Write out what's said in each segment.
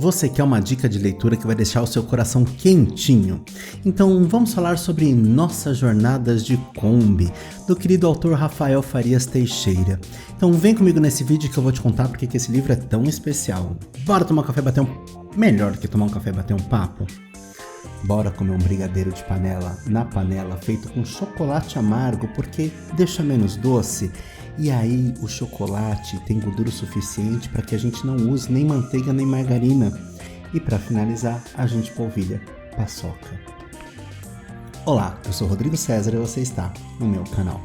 Você quer uma dica de leitura que vai deixar o seu coração quentinho? Então vamos falar sobre Nossas Jornadas de Kombi, do querido autor Rafael Farias Teixeira. Então vem comigo nesse vídeo que eu vou te contar porque que esse livro é tão especial. Bora tomar um café e bater melhor do que tomar um café e bater um papo? Bora comer um brigadeiro de panela na panela feito com chocolate amargo porque deixa menos doce. E aí o chocolate tem gordura o suficiente para que a gente não use nem manteiga nem margarina. E para finalizar, a gente polvilha paçoca. Olá, eu sou Rodrigo César e você está no meu canal.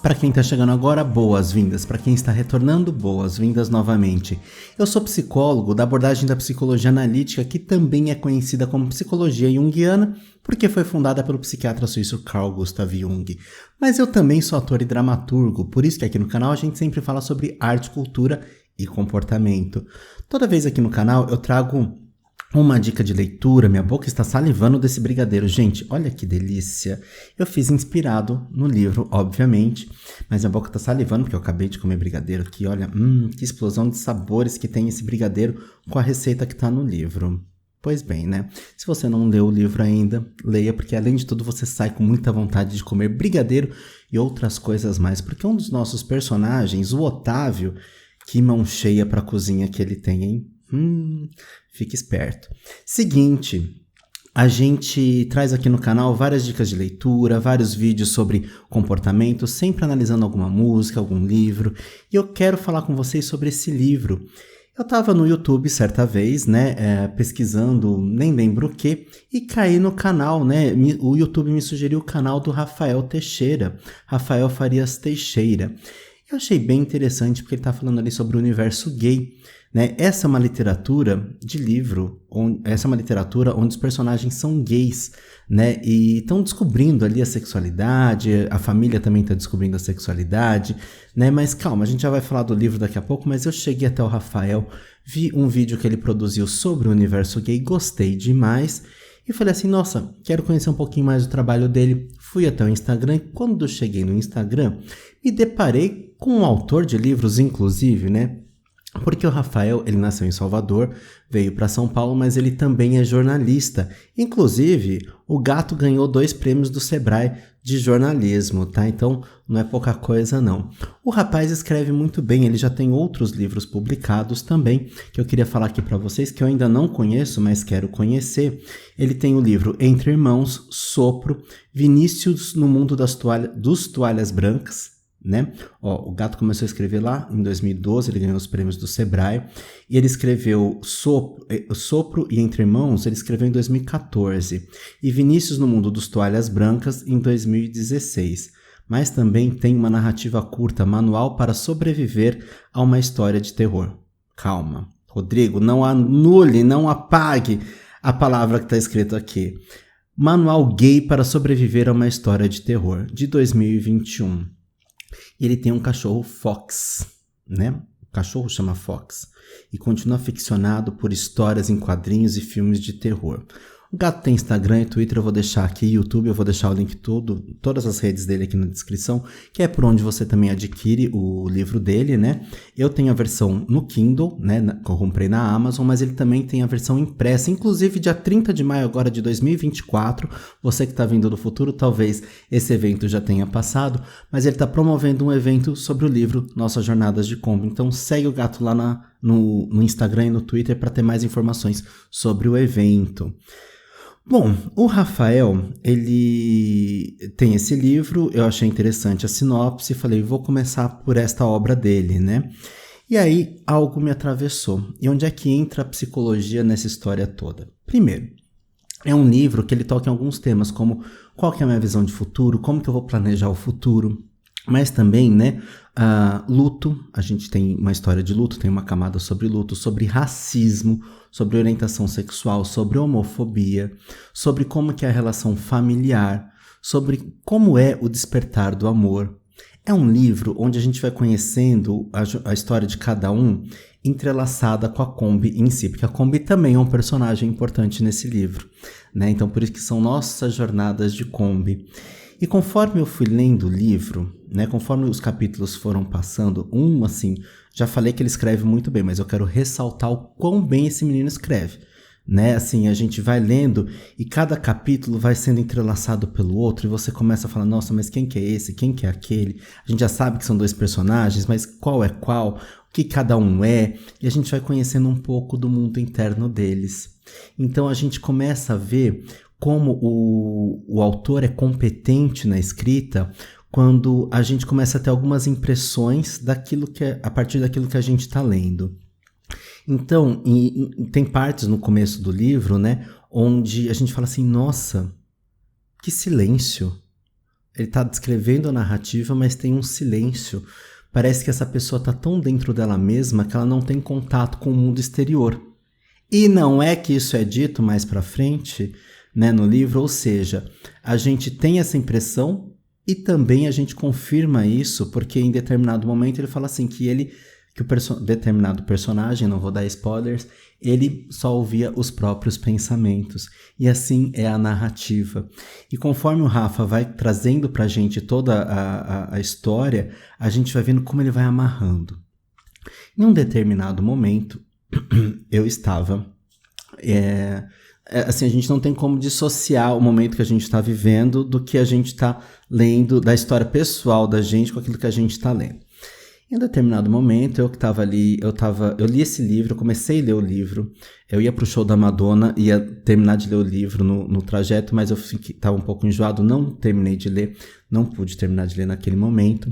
Para quem está chegando agora, boas-vindas. Para quem está retornando, boas-vindas novamente. Eu sou psicólogo da abordagem da psicologia analítica, que também é conhecida como psicologia junguiana, porque foi fundada pelo psiquiatra suíço Carl Gustav Jung. Mas eu também sou ator e dramaturgo, por isso que aqui no canal a gente sempre fala sobre arte, cultura e comportamento. Toda vez aqui no canal eu trago uma dica de leitura. Minha boca está salivando desse brigadeiro. Gente, olha que delícia. Eu fiz inspirado no livro, obviamente, mas minha boca está salivando porque eu acabei de comer brigadeiro aqui. Olha, que explosão de sabores que tem esse brigadeiro com a receita que está no livro. Pois bem, né? Se você não leu o livro ainda, leia, porque além de tudo você sai com muita vontade de comer brigadeiro e outras coisas mais, porque um dos nossos personagens, o Otávio, que mão cheia pra cozinha que ele tem, hein? Fique esperto. Seguinte, a gente traz aqui no canal várias dicas de leitura, vários vídeos sobre comportamento, sempre analisando alguma música, algum livro, e eu quero falar com vocês sobre esse livro. Eu estava no YouTube certa vez, né, pesquisando, nem lembro o que, e caí no canal, né, o YouTube me sugeriu o canal do Rafael Teixeira, Rafael Farias Teixeira. Eu achei bem interessante porque ele está falando ali sobre o universo gay, né? Essa é uma literatura de livro, essa é uma literatura onde os personagens são gays, né? E estão descobrindo ali a sexualidade, a família também está descobrindo a sexualidade, né? Mas calma, a gente já vai falar do livro daqui a pouco, mas eu cheguei até o Rafael, vi um vídeo que ele produziu sobre o universo gay, gostei demais e falei assim, nossa, quero conhecer um pouquinho mais do trabalho dele. Fui até o Instagram e quando cheguei no Instagram, me deparei com um autor de livros, inclusive, né? Porque o Rafael, ele nasceu em Salvador, veio para São Paulo, mas ele também é jornalista. Inclusive, o gato ganhou 2 prêmios do Sebrae de jornalismo, tá? Então, não é pouca coisa, não. O rapaz escreve muito bem, ele já tem outros livros publicados também, que eu queria falar aqui para vocês, que eu ainda não conheço, mas quero conhecer. Ele tem o livro Entre Irmãos, Sopro, Vinícius no Mundo dos Toalhas Brancas, né? Ó, o gato começou a escrever lá em 2012, ele ganhou os prêmios do Sebrae, e ele escreveu Sopro e Entre Irmãos, ele escreveu em 2014, e Vinícius no Mundo dos Toalhas Brancas em 2016, mas também tem uma narrativa curta, Manual para Sobreviver a uma História de Terror. Calma, Rodrigo, não anule, não apague a palavra que está escrito aqui. Manual Gay para Sobreviver a uma História de Terror, de 2021. Ele tem um cachorro Fox, né? O cachorro chama Fox e continua aficionado por histórias em quadrinhos e filmes de terror. O gato tem Instagram e Twitter, eu vou deixar aqui, YouTube, eu vou deixar o link todas as redes dele aqui na descrição, que é por onde você também adquire o livro dele, né? Eu tenho a versão no Kindle, né, que eu comprei na Amazon, mas ele também tem a versão impressa, inclusive dia 30 de maio agora de 2024, você que está vindo do futuro, talvez esse evento já tenha passado, mas ele está promovendo um evento sobre o livro Nossas Jornadas de Kombi, então segue o gato lá no Instagram e no Twitter para ter mais informações sobre o evento. Bom, o Rafael, ele tem esse livro, eu achei interessante a sinopse, falei, vou começar por esta obra dele, né? E aí, algo me atravessou. E onde é que entra a psicologia nessa história toda? Primeiro, é um livro que ele toca em alguns temas, como qual que é a minha visão de futuro, como que eu vou planejar o futuro, mas também, né, luto, a gente tem uma história de luto, tem uma camada sobre luto, sobre racismo, sobre orientação sexual, sobre homofobia, sobre como que é a relação familiar, sobre como é o despertar do amor. É um livro onde a gente vai conhecendo a história de cada um entrelaçada com a Kombi em si, porque a Kombi também é um personagem importante nesse livro, né? Então por isso que são Nossas Jornadas de Kombi. E conforme eu fui lendo o livro, né, conforme os capítulos foram passando, assim, já falei que ele escreve muito bem, mas eu quero ressaltar o quão bem esse menino escreve. Né, assim, a gente vai lendo e cada capítulo vai sendo entrelaçado pelo outro e você começa a falar, nossa, mas quem que é esse? Quem que é aquele? A gente já sabe que são 2 personagens, mas qual é qual? O que cada um é? E a gente vai conhecendo um pouco do mundo interno deles. Então a gente começa a ver como o autor é competente na escrita quando a gente começa a ter algumas impressões a partir daquilo que a gente está lendo. Então, tem partes no começo do livro, né, onde a gente fala assim, nossa, que silêncio. Ele está descrevendo a narrativa, mas tem um silêncio. Parece que essa pessoa está tão dentro dela mesma que ela não tem contato com o mundo exterior. E não é que isso é dito mais para frente, né, no livro, ou seja, a gente tem essa impressão e também a gente confirma isso, porque em determinado momento ele fala assim que o determinado personagem, não vou dar spoilers, ele só ouvia os próprios pensamentos. E assim é a narrativa. E conforme o Rafa vai trazendo pra gente toda a história, a gente vai vendo como ele vai amarrando. Em um determinado momento, eu estava... assim, a gente não tem como dissociar o momento que a gente está vivendo do que a gente está lendo, da história pessoal da gente com aquilo que a gente está lendo. Em um determinado momento, eu que estava ali, eu li esse livro, eu comecei a ler o livro, eu ia pro show da Madonna, ia terminar de ler o livro no trajeto, mas eu estava um pouco enjoado, não terminei de ler, não pude terminar de ler naquele momento.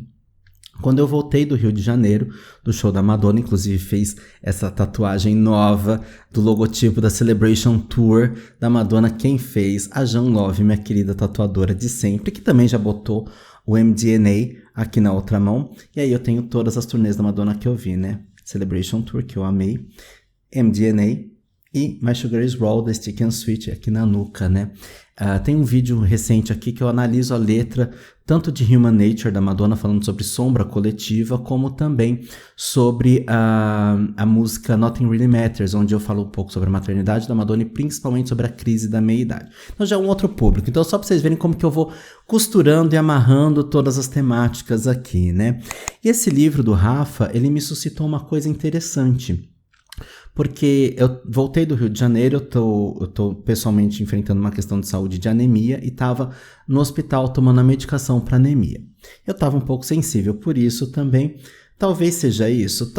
Quando eu voltei do Rio de Janeiro, do show da Madonna, inclusive fez essa tatuagem nova do logotipo da Celebration Tour da Madonna, quem fez? A Jan Love, minha querida tatuadora de sempre, que também já botou o MDNA aqui na outra mão. E aí eu tenho todas as turnês da Madonna que eu vi, né? Celebration Tour, que eu amei. MDNA e My Sugar Is Raw, da Stick and Sweet, aqui na nuca, né? Tem um vídeo recente aqui que eu analiso a letra tanto de Human Nature, da Madonna, falando sobre sombra coletiva, como também sobre a música Nothing Really Matters, onde eu falo um pouco sobre a maternidade da Madonna e principalmente sobre a crise da meia-idade. Então já é um outro público. Então só para vocês verem como que eu vou costurando e amarrando todas as temáticas aqui, né? E esse livro do Rafa, ele me suscitou uma coisa interessante. Porque eu voltei do Rio de Janeiro, eu tô pessoalmente enfrentando uma questão de saúde de anemia e estava no hospital tomando a medicação para anemia. Eu estava um pouco sensível por isso também. Talvez seja isso,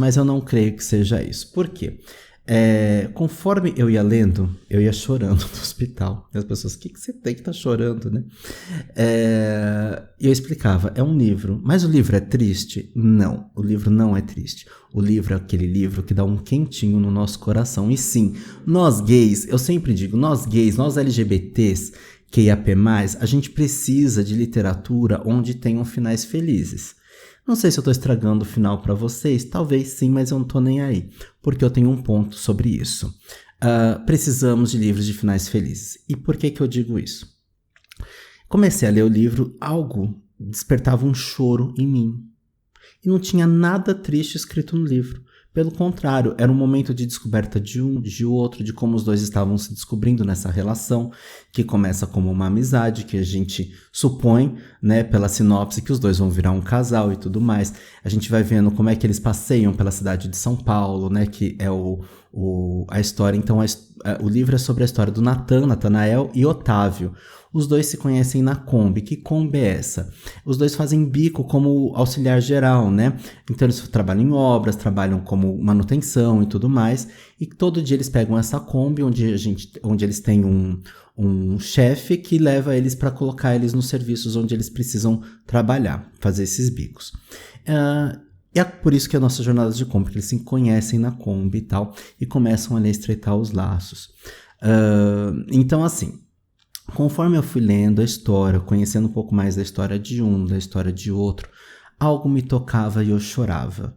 mas eu não creio que seja isso. Por quê? Conforme eu ia lendo, eu ia chorando no hospital. E as pessoas, o que você tem que tá chorando, né? E eu explicava, é um livro. Mas o livro é triste? Não, o livro não é triste. O livro é aquele livro que dá um quentinho no nosso coração. E sim, nós gays, eu sempre digo, nós gays, nós LGBTs, QIAP+, a gente precisa de literatura onde tenham finais felizes. Não sei se eu tô estragando o final para vocês, talvez sim, mas eu não tô nem aí, porque eu tenho um ponto sobre isso. Precisamos de livros de finais felizes. E por que eu digo isso? Comecei a ler o livro, algo despertava um choro em mim. E não tinha nada triste escrito no livro. Pelo contrário, era um momento de descoberta de um, de outro, de como os dois estavam se descobrindo nessa relação, que começa como uma amizade, que a gente supõe, né, pela sinopse, que os dois vão virar um casal e tudo mais. A gente vai vendo como é que eles passeiam pela cidade de São Paulo, né, que é a história. Então, o livro é sobre a história do Natanael e Otávio. Os dois se conhecem na Kombi. Que Kombi é essa? Os dois fazem bico como auxiliar geral, né? Então eles trabalham em obras, trabalham como manutenção e tudo mais. E todo dia eles pegam essa Kombi, onde eles têm um chefe que leva eles para colocar eles nos serviços onde eles precisam trabalhar, fazer esses bicos. E é por isso que a nossa jornada de Kombi, porque eles se conhecem na Kombi e tal, e começam a estreitar os laços. Então, assim, conforme eu fui lendo a história, conhecendo um pouco mais da história de um, da história de outro, algo me tocava e eu chorava.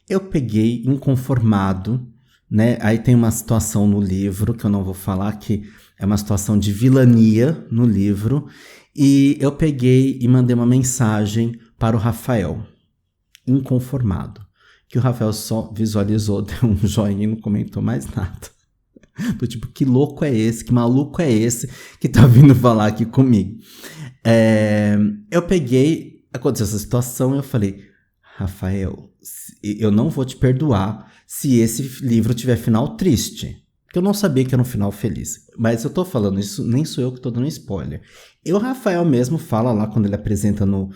Eu peguei inconformado, né? Aí tem uma situação no livro, que eu não vou falar, que é uma situação de vilania no livro, e eu peguei e mandei uma mensagem para o Rafael, inconformado, que o Rafael só visualizou, deu um joinha e não comentou mais nada. Do tipo, que louco é esse, que maluco é esse que tá vindo falar aqui comigo? Eu peguei, aconteceu essa situação e eu falei, Rafael, eu não vou te perdoar se esse livro tiver final triste. Porque eu não sabia que era um final feliz. Mas eu tô falando isso, nem sou eu que tô dando spoiler. E o Rafael mesmo fala lá, quando ele apresenta no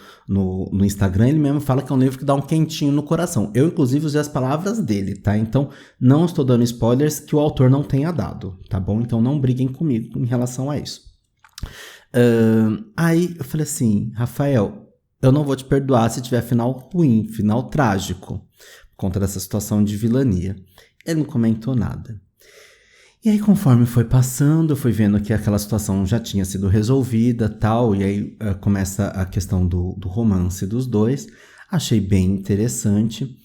Instagram, ele mesmo fala que é um livro que dá um quentinho no coração. Eu, inclusive, usei as palavras dele, tá? Então, não estou dando spoilers que o autor não tenha dado, tá bom? Então, não briguem comigo em relação a isso. Aí, eu falei assim, Rafael, eu não vou te perdoar se tiver final ruim, final trágico, por conta dessa situação de vilania. Ele não comentou nada. E aí, conforme foi passando, eu fui vendo que aquela situação já tinha sido resolvida, tal, e aí começa a questão do romance dos dois. Achei bem interessante.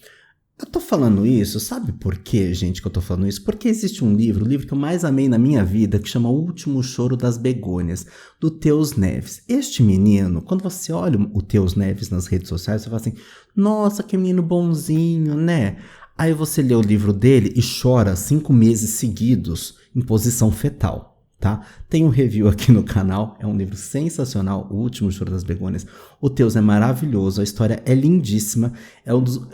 Eu tô falando isso, sabe por quê, gente, que eu tô falando isso? Porque existe um livro, o livro que eu mais amei na minha vida, que chama O Último Choro das Begônias, do Teus Neves. Este menino, quando você olha o Teus Neves nas redes sociais, você fala assim, nossa, que menino bonzinho, né? Aí você lê o livro dele e chora 5 meses seguidos em posição fetal, tá? Tem um review aqui no canal, é um livro sensacional, O Último Choro das Begônias. O Teus é maravilhoso, a história é lindíssima,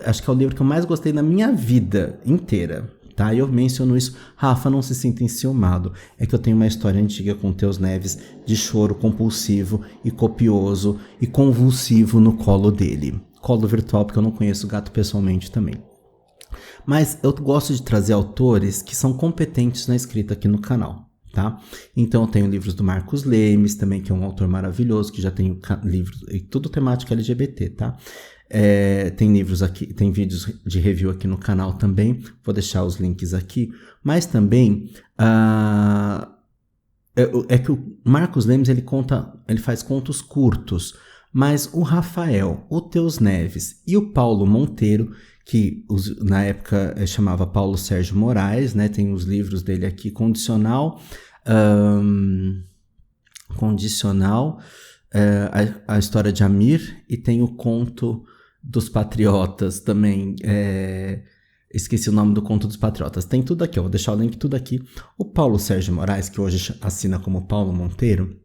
acho que é o livro que eu mais gostei na minha vida inteira, tá? E eu menciono isso, Rafa, não se sinta enciumado, é que eu tenho uma história antiga com o Teus Neves de choro compulsivo e copioso e convulsivo no colo dele. Colo virtual, porque eu não conheço o gato pessoalmente também. Mas eu gosto de trazer autores que são competentes na escrita aqui no canal, tá? Então eu tenho livros do Marcos Lemes também, que é um autor maravilhoso, que já tem livros, e tudo temática LGBT, tá? Tem livros aqui, tem vídeos de review aqui no canal também, vou deixar os links aqui, mas também é que o Marcos Lemes ele faz contos curtos, mas o Rafael, o Teus Neves e o Paulo Monteiro, que na época chamava Paulo Sérgio Moraes, né? Tem os livros dele aqui, Condicional, a história de Amir, e tem o Conto dos Patriotas também, esqueci o nome do Conto dos Patriotas. Tem tudo aqui, eu vou deixar o link tudo aqui. O Paulo Sérgio Moraes, que hoje assina como Paulo Monteiro,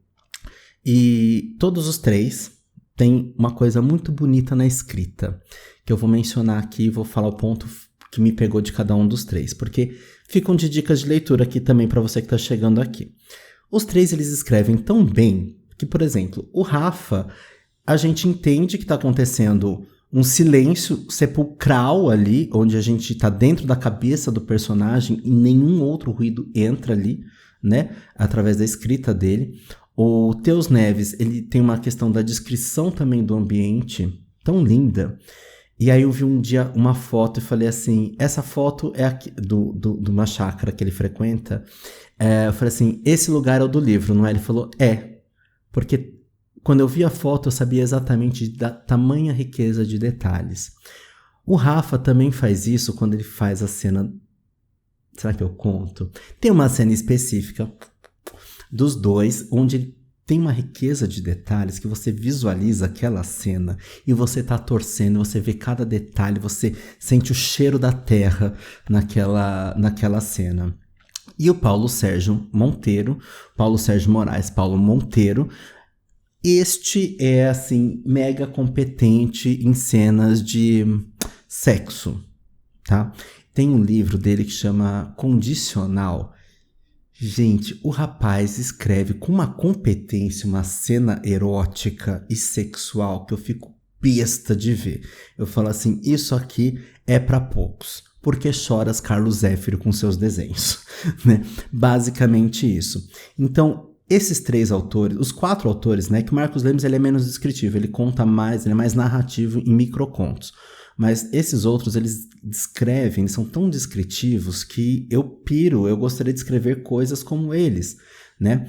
e todos os três têm uma coisa muito bonita na escrita, que eu vou mencionar aqui e vou falar o ponto que me pegou de cada um dos três, porque ficam de dicas de leitura aqui também para você que está chegando aqui. Os três, eles escrevem tão bem que, por exemplo, o Rafa, a gente entende que está acontecendo um silêncio sepulcral ali, onde a gente está dentro da cabeça do personagem e nenhum outro ruído entra ali, né, através da escrita dele. O Teus Neves, ele tem uma questão da descrição também do ambiente tão linda. E aí eu vi um dia uma foto e falei assim, essa foto é aqui, de uma chácara que ele frequenta. Eu falei assim, esse lugar é o do livro, não é? Ele falou, porque quando eu vi a foto eu sabia exatamente da tamanha riqueza de detalhes. O Rafa também faz isso quando ele faz a cena... Será que eu conto? Tem uma cena específica dos dois, onde ele tem uma riqueza de detalhes que você visualiza aquela cena e você tá torcendo, você vê cada detalhe, você sente o cheiro da terra naquela cena. E o Paulo Sérgio Moraes, Paulo Monteiro, este é, assim, mega competente em cenas de sexo, tá? Tem um livro dele que chama Condicional. Gente, o rapaz escreve com uma competência uma cena erótica e sexual que eu fico besta de ver. Eu falo assim, isso aqui é pra poucos. Porque choras Carlos Zéfiro com seus desenhos, né? Basicamente isso. Então, esses três autores, os 4 autores, né? Que o Marcos Lemes ele é menos descritivo, ele conta mais, ele é mais narrativo em microcontos. Mas esses outros, eles descrevem, são tão descritivos que eu gostaria de escrever coisas como eles, né?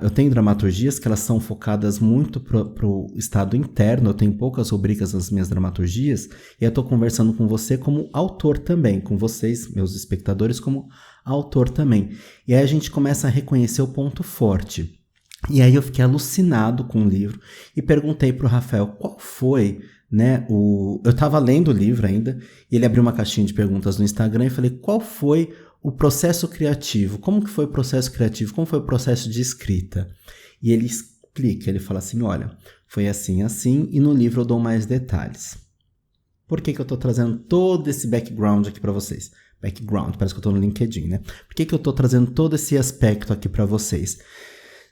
Eu tenho dramaturgias que elas são focadas muito pro estado interno, eu tenho poucas rubricas nas minhas dramaturgias, e eu estou conversando com você como autor também, com vocês, meus espectadores, como autor também. E aí a gente começa a reconhecer o ponto forte. E aí eu fiquei alucinado com o livro e perguntei pro Rafael qual foi... né, eu estava lendo o livro ainda, e ele abriu uma caixinha de perguntas no Instagram e falei, qual foi o processo criativo? Como que foi o processo criativo? Como foi o processo de escrita? E ele explica, ele fala assim, olha, foi assim, assim, e no livro eu dou mais detalhes. Por que eu estou trazendo todo esse background aqui para vocês? Background, parece que eu estou no LinkedIn, né? Por que eu estou trazendo todo esse aspecto aqui para vocês?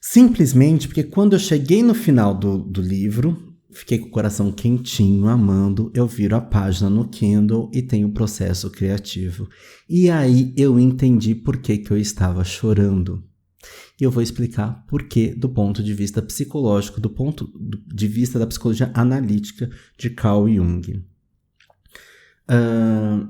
Simplesmente porque quando eu cheguei no final do livro, fiquei com o coração quentinho, amando, eu viro a página no Kindle e tenho o processo criativo. E aí eu entendi por que eu estava chorando. E eu vou explicar por que do ponto de vista psicológico, do ponto de vista da psicologia analítica de Carl Jung.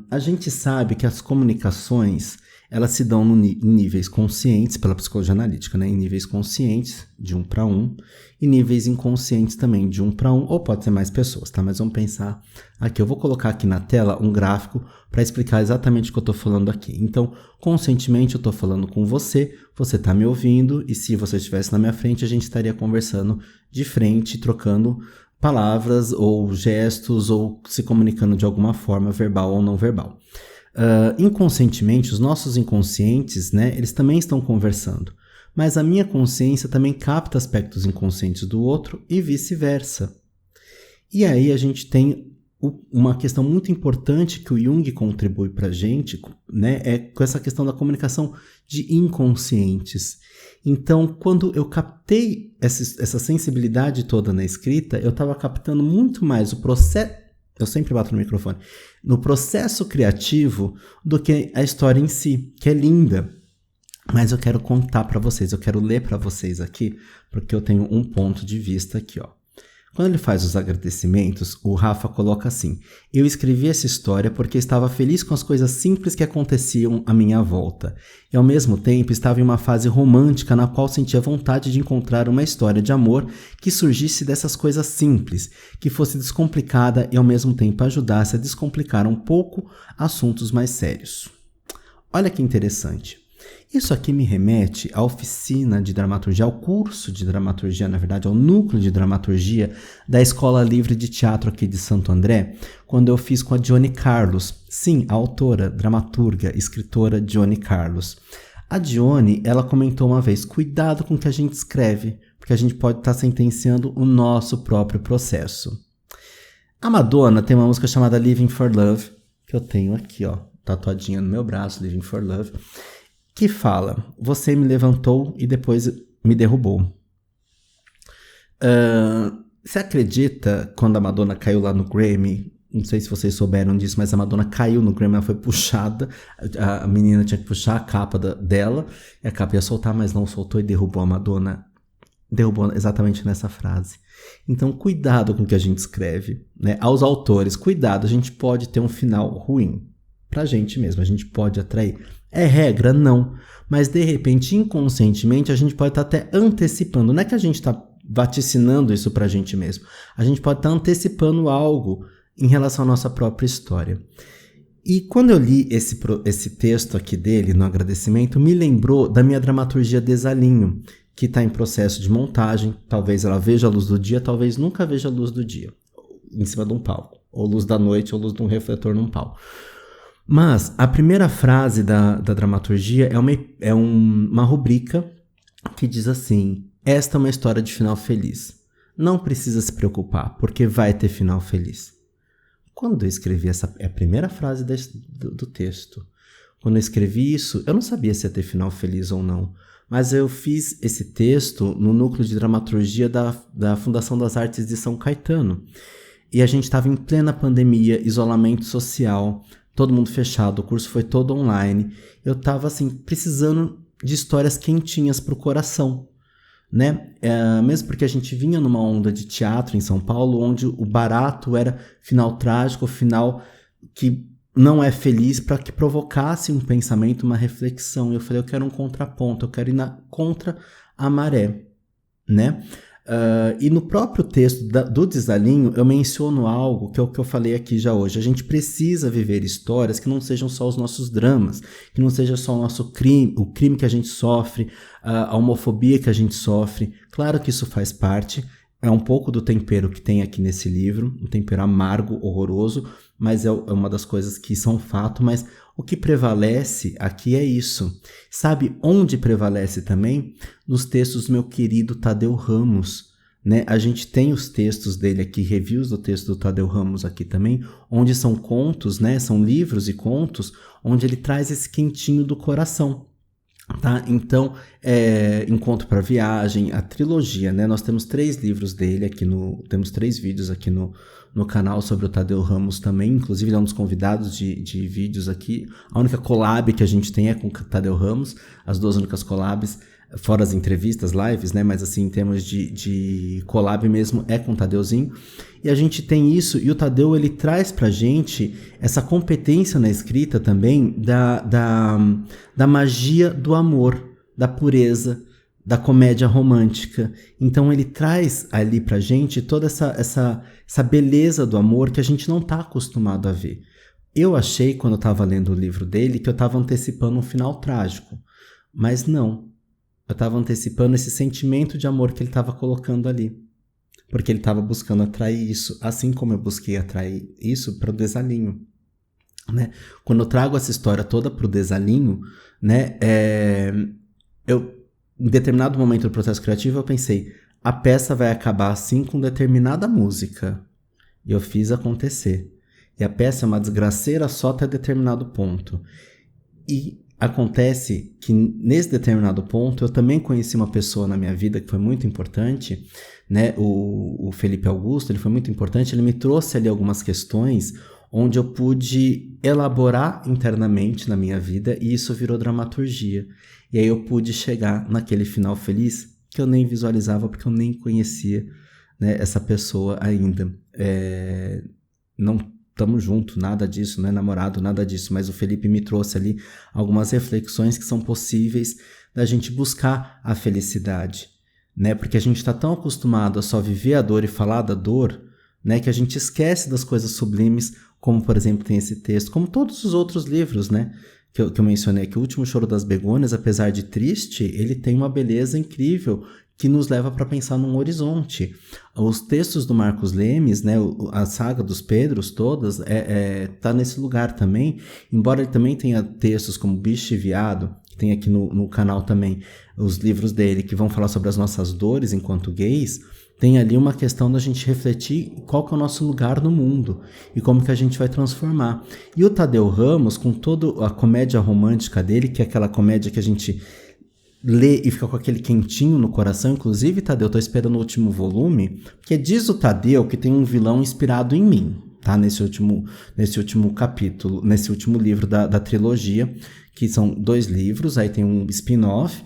A gente sabe que as comunicações elas se dão em níveis conscientes pela psicologia analítica, né? Em níveis conscientes de 1 para 1 e níveis inconscientes também de 1 para 1, ou pode ser mais pessoas, tá? Mas vamos pensar aqui, eu vou colocar aqui na tela um gráfico para explicar exatamente o que eu estou falando aqui. Então, conscientemente eu estou falando com você está me ouvindo e se você estivesse na minha frente a gente estaria conversando de frente, trocando palavras ou gestos ou se comunicando de alguma forma, verbal ou não verbal. Inconscientemente, os nossos inconscientes, né, eles também estão conversando, mas a minha consciência também capta aspectos inconscientes do outro e vice-versa. E aí a gente tem uma questão muito importante que o Jung contribui para a gente, né, é com essa questão da comunicação de inconscientes. Então, quando eu captei essa sensibilidade toda na escrita, eu estava captando muito mais o processo. Eu sempre bato no microfone. No processo criativo do que a história em si, que é linda. Mas eu quero contar para vocês, eu quero ler para vocês aqui, porque eu tenho um ponto de vista aqui, ó. Quando ele faz os agradecimentos, o Rafa coloca assim: eu escrevi essa história porque estava feliz com as coisas simples que aconteciam à minha volta. E ao mesmo tempo estava em uma fase romântica na qual sentia vontade de encontrar uma história de amor que surgisse dessas coisas simples, que fosse descomplicada e ao mesmo tempo ajudasse a descomplicar um pouco assuntos mais sérios. Olha que interessante. Isso aqui me remete à oficina de dramaturgia, ao curso de dramaturgia, na verdade, ao núcleo de dramaturgia da Escola Livre de Teatro aqui de Santo André, quando eu fiz com a Dione Carlos. Sim, a autora, dramaturga, escritora Dione Carlos. A Dione, ela comentou uma vez, cuidado com o que a gente escreve, porque a gente pode estar sentenciando o nosso próprio processo. A Madonna tem uma música chamada Living for Love, que eu tenho aqui, ó, tatuadinha no meu braço, Living for Love, que fala, você me levantou e depois me derrubou. Você acredita quando a Madonna caiu lá no Grammy? Não sei se vocês souberam disso, mas a Madonna caiu no Grammy, ela foi puxada, a menina tinha que puxar a capa dela, e a capa ia soltar, mas não soltou e derrubou a Madonna. Derrubou exatamente nessa frase. Então, cuidado com o que a gente escreve, né? Aos autores, cuidado, a gente pode ter um final ruim. Pra gente mesmo, a gente pode atrair. É regra? Não. Mas, de repente, inconscientemente, a gente pode estar até antecipando. Não é que a gente está vaticinando isso pra gente mesmo. A gente pode estar antecipando algo em relação à nossa própria história. E quando eu li esse texto aqui dele, no agradecimento, me lembrou da minha dramaturgia Desalinho, que está em processo de montagem. Talvez ela veja a luz do dia, talvez nunca veja a luz do dia, em cima de um palco. Ou luz da noite, ou luz de um refletor num palco. Mas a primeira frase da dramaturgia é uma rubrica que diz assim: esta é uma história de final feliz. Não precisa se preocupar, porque vai ter final feliz. Quando eu escrevi essa, é a primeira frase do texto. Quando eu escrevi isso, eu não sabia se ia ter final feliz ou não. Mas eu fiz esse texto no núcleo de dramaturgia da Fundação das Artes de São Caetano. E a gente estava em plena pandemia, isolamento social, todo mundo fechado, o curso foi todo online. Eu estava assim, precisando de histórias quentinhas para o coração, né? Mesmo porque a gente vinha numa onda de teatro em São Paulo, onde o barato era final trágico, final que não é feliz, para que provocasse um pensamento, uma reflexão. Eu falei, eu quero um contraponto, eu quero ir contra a maré, né? E no próprio texto do Desalinho, eu menciono algo que é o que eu falei aqui já hoje. A gente precisa viver histórias que não sejam só os nossos dramas, que não seja só o nosso crime, o crime que a gente sofre, a homofobia que a gente sofre. Claro que isso faz parte, é um pouco do tempero que tem aqui nesse livro, um tempero amargo, horroroso, mas é uma das coisas que são fato, mas o que prevalece aqui é isso. Sabe onde prevalece também? Nos textos do meu querido Tadeu Ramos, né? A gente tem os textos dele aqui, reviews do texto do Tadeu Ramos aqui também, onde são contos, né? São livros e contos, onde ele traz esse quentinho do coração. Tá? Então, Encontro para Viagem, a trilogia, né? Nós temos 3 livros dele aqui temos 3 vídeos aqui no canal sobre o Tadeu Ramos também, inclusive ele é um dos convidados de vídeos aqui. A única collab que a gente tem é com o Tadeu Ramos, as 2 únicas collabs, fora as entrevistas, lives, né? Mas assim, em termos de collab mesmo, é com o Tadeuzinho. E a gente tem isso, e o Tadeu, ele traz pra gente essa competência na escrita também da magia do amor, da pureza, da comédia romântica. Então ele traz ali pra gente toda essa beleza do amor que a gente não tá acostumado a ver. Eu achei, quando eu tava lendo o livro dele, que eu tava antecipando um final trágico, mas não. Eu estava antecipando esse sentimento de amor que ele estava colocando ali. Porque ele estava buscando atrair isso, assim como eu busquei atrair isso para o Desalinho. Né? Quando eu trago essa história toda para o Desalinho, né, em determinado momento do processo criativo, eu pensei, a peça vai acabar assim com determinada música. E eu fiz acontecer. E a peça é uma desgraceira só até determinado ponto. E acontece que nesse determinado ponto eu também conheci uma pessoa na minha vida que foi muito importante, né? O Felipe Augusto, ele foi muito importante, ele me trouxe ali algumas questões onde eu pude elaborar internamente na minha vida e isso virou dramaturgia. E aí eu pude chegar naquele final feliz que eu nem visualizava porque eu nem conhecia, né, essa pessoa ainda. Não estamos juntos, nada disso, não é namorado, nada disso, mas o Felipe me trouxe ali algumas reflexões que são possíveis da gente buscar a felicidade, né? Porque a gente está tão acostumado a só viver a dor e falar da dor, né, que a gente esquece das coisas sublimes, como, por exemplo, tem esse texto, como todos os outros livros, né, que eu mencionei aqui, O Último Choro das Begônias, apesar de triste, ele tem uma beleza incrível que nos leva para pensar num horizonte. Os textos do Marcos Lemes, né, a saga dos Pedros todas, tá nesse lugar também, embora ele também tenha textos como Bicho e Viado, que tem aqui no canal também, os livros dele, que vão falar sobre as nossas dores enquanto gays, tem ali uma questão da gente refletir qual que é o nosso lugar no mundo e como que a gente vai transformar. E o Tadeu Ramos, com toda a comédia romântica dele, que é aquela comédia que a gente lê e fica com aquele quentinho no coração. Inclusive, Tadeu, eu tô esperando o último volume, porque diz o Tadeu que tem um vilão inspirado em mim, tá? Nesse último capítulo, nesse último livro da trilogia, que são 2 livros, aí tem um spin-off,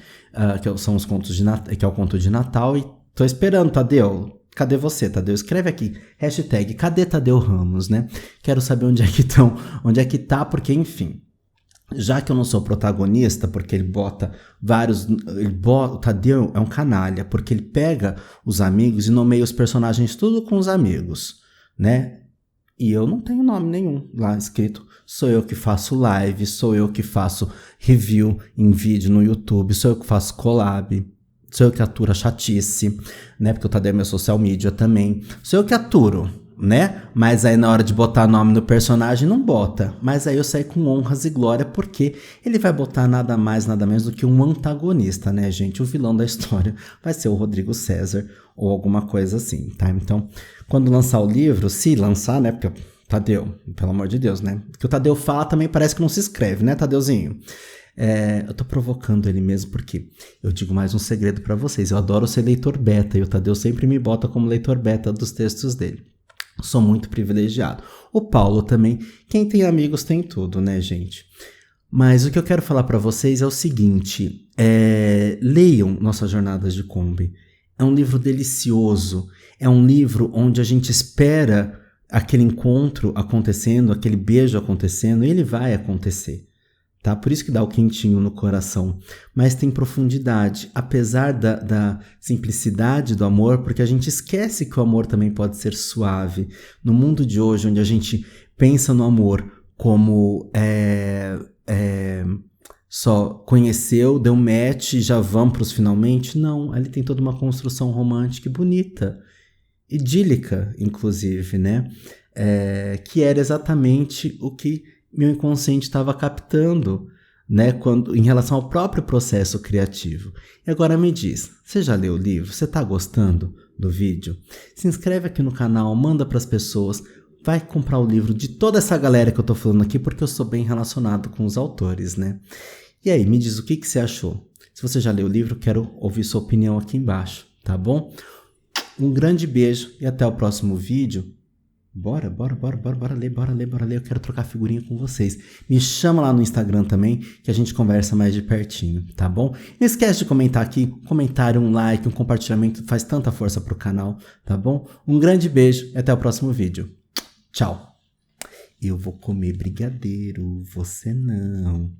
são os contos de Natal, que é o conto de Natal, e tô esperando, Tadeu. Cadê você, Tadeu? Escreve aqui, hashtag, cadê Tadeu Ramos, né? Quero saber onde é que estão, onde é que tá, porque, enfim, já que eu não sou protagonista, porque ele bota o Tadeu é um canalha, porque ele pega os amigos e nomeia os personagens tudo com os amigos, né? E eu não tenho nome nenhum lá escrito. Sou eu que faço live, sou eu que faço review em vídeo no YouTube, sou eu que faço collab, sou eu que aturo a chatice, né? Porque o Tadeu é meu social media também. Sou eu que aturo, né? Mas aí na hora de botar nome no personagem, não bota. Mas aí eu saí com honras e glória, porque ele vai botar nada mais, nada menos do que um antagonista, né, gente? O vilão da história vai ser o Rodrigo César ou alguma coisa assim, tá? Então, quando lançar o livro, se lançar, né? Porque Tadeu, pelo amor de Deus, né? O que o Tadeu fala também parece que não se escreve, né, Tadeuzinho? Eu tô provocando ele mesmo porque eu digo mais um segredo pra vocês. Eu adoro ser leitor beta e o Tadeu sempre me bota como leitor beta dos textos dele. Sou muito privilegiado. O Paulo também. Quem tem amigos tem tudo, né, gente? Mas o que eu quero falar pra vocês é o seguinte. Leiam Nossas Jornadas de Kombi. É um livro delicioso. É um livro onde a gente espera aquele encontro acontecendo, aquele beijo acontecendo, e ele vai acontecer. Tá? Por isso que dá o quentinho no coração. Mas tem profundidade, apesar da simplicidade do amor, porque a gente esquece que o amor também pode ser suave. No mundo de hoje, onde a gente pensa no amor como só conheceu, deu match e já vamos pros finalmente, não. Ali tem toda uma construção romântica e bonita. idílica, inclusive, né? Que era exatamente o que meu inconsciente estava captando, né? Em relação ao próprio processo criativo. E agora me diz, você já leu o livro? Você está gostando do vídeo? Se inscreve aqui no canal, manda para as pessoas, vai comprar o livro de toda essa galera que eu tô falando aqui, porque eu sou bem relacionado com os autores, né? E aí, me diz o que você achou. Se você já leu o livro, quero ouvir sua opinião aqui embaixo, tá bom? Um grande beijo e até o próximo vídeo. Bora ler. Eu quero trocar figurinha com vocês. Me chama lá no Instagram também, que a gente conversa mais de pertinho, tá bom? Não esquece de comentar aqui, um comentário, um like, um compartilhamento, faz tanta força pro canal, tá bom? Um grande beijo e até o próximo vídeo. Tchau. Eu vou comer brigadeiro, você não.